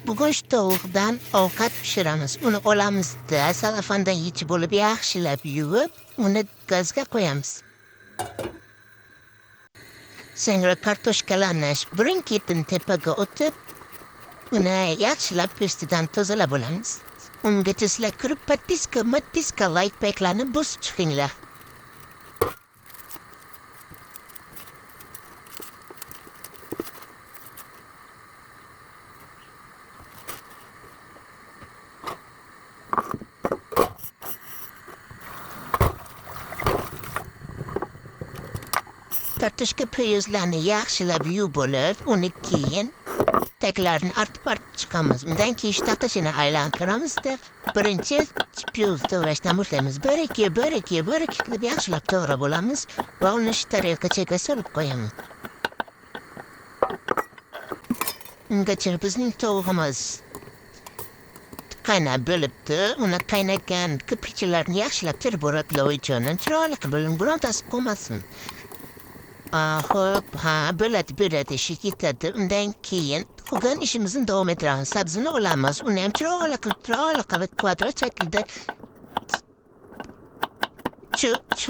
Bugun tovuqdan ovqat pishiramiz. Uni olamizda salafandan yechib olib, yaxshilab yuvib, uni gazga qo'yamiz. So'ngra kartoshkalarni birin-ketin tepaga o'tib, uni yaxshilab po'stidan tozalab olamiz. Ungacha sizlar kirib pattiska laytbeklarni bosib chiqinglar. Kartoshka peyuzlarni yaxshilab yuvib olib, uni keyin taklarini artib chiqamiz. Undan keyin shtatashini aylantiramizda birinchi piyuz to'g'rashdan boshlaymiz. Bir ikki qilib yaxshilab to'g'rab olamiz va uni shu tariqachaga solib qo'yamiz. Ungacha bizning tovuqimiz qaynab bo'libdi. Uni qaynagan kiprikchalarni yaxshilab terib o'raqlov uchun chiroyli qilib birontasi qolmasin. Xo'p, bo'ladi, ishi ketadi. Undan keyin qolgan ishimizni davom ettiramiz. Sabzini olamiz, uni ham chiroyli qilib kvadrat shaklida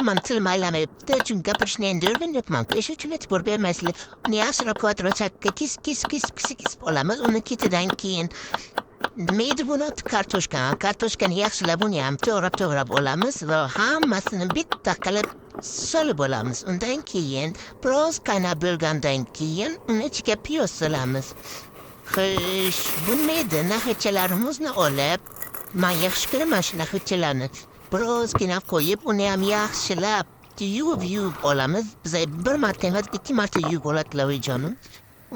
man tilim aylamayapti, chunki gapirishni endi o'rganyapman. Ish uchun e'tibor bermaysizlar. Uni yaxshilab kvadrat shaklga kesib olamiz. Uni ketidan keyin nima buni kartoshkani yaxshilab uni ham to'g'rab olamiz va hammasini bitta qilib solib olamiz. Undan keyin biroz qaynab bo'lgandan keyin uni ichiga piyoz solamiz. Xo'sh, bu nima? Naxachalarimizni olib, men yaxshi ko'raman shu naxachalarni. Birozgina qo'yib, uni ham yaxshilab yuvib olamiz. Biz bir marta emas, 2 marta yuvib oladilar jonim.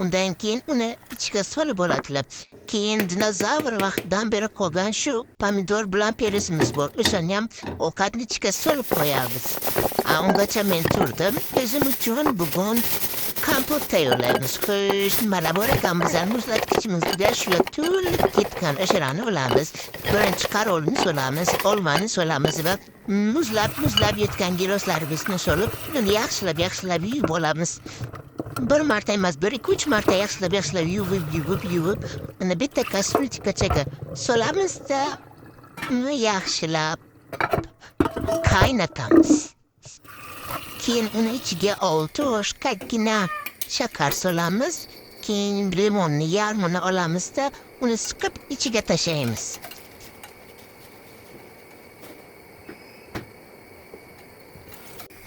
Undan keyin uni ichiga solib oladilar. Keyin dinozavr vaqtidan beri qolgan shu pomidor bilan peresimiz bor. O'shani ham ovqatni ichiga solib qo'yamiz. Ungacha men turdim. O'zim uchun bugun kompot tayyorlaymiz. Xo'sh, mana bor ekan bizlar muzlatkichimizda shular to'lib ketgan o'shalarni olamiz. Birinchi qarolni solamiz, olmani solamiz va muzlab yetgan giloslarimizni solib, uni yaxshilab yuvib olamiz. Bir marta emas, 1-2-3 marta yaxshilab yuvib, uni bitta kastrulkachaga solamizda, uni yaxshilab qaynatamiz. Keyin uni ichiga 6 osh kattagina shakar solamiz. Keyin limonni yarmini olamizda, uni siqib ichiga tashlaymiz.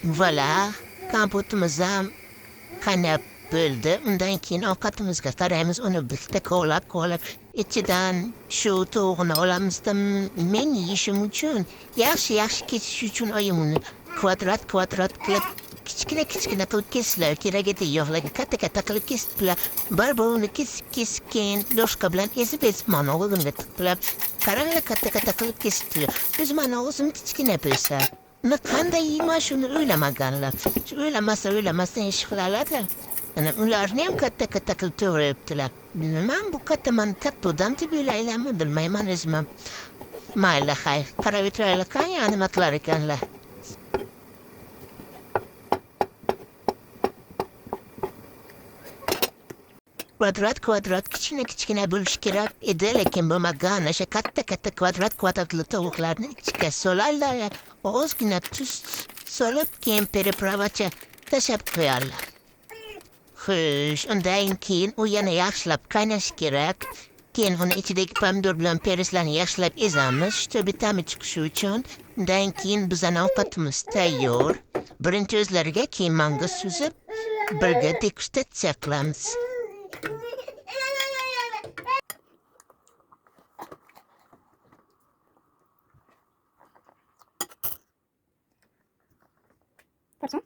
Voila, kompotimiz ham qaynab bo'ldi. Undan keyin ovqatimizga qaraymiz. Uni bitta kovlab ichidan shu tovuqni olamizda, men yeyishim uchun yaxshi kesish uchun oyim uni kvadrat qilib kichkina qilib kesishlar kerak edi. Yog'larga katta qilib kesibdilar. Uni kesib keyin loshka bilan ezib mana o'g'limga tiqdilar. Qaranglar, katta qilib kesibdilar. O'zi mana o'zim kichkina bo'lsa, uni qanday yeyman shuni o'ylamaganlar. O'ylamasdan ish qilarlar. Ularni ham katta qilib to'g'rayaptilar. Men bu man katta odam deb o'ylaymanmi, bilmayman o'zim. Mayli, xayr, qarab o'tiraylik, qani nima qilar ekanlar. Kvadrat kichkina bo'lishi kerak edi, lekin bo'lmagan. O'sha katta kvadratli tovuqlarni ichiga soladilar. Ozgina tuz solib, keyin peripravacha tashlab qo'yarlar. Xo'sh, undan keyin u yana yaxshilab qaynashi kerak. Keyin uni ichidagi pomidor bilan pereslarni yaxshilab ezamiz, bitami chiqishi uchun. Undan keyin bizning ovqatimiz tayyor. Birinchi o'zlariga, keyin menga suzib, birga degustatsiya qilamiz. Pardon?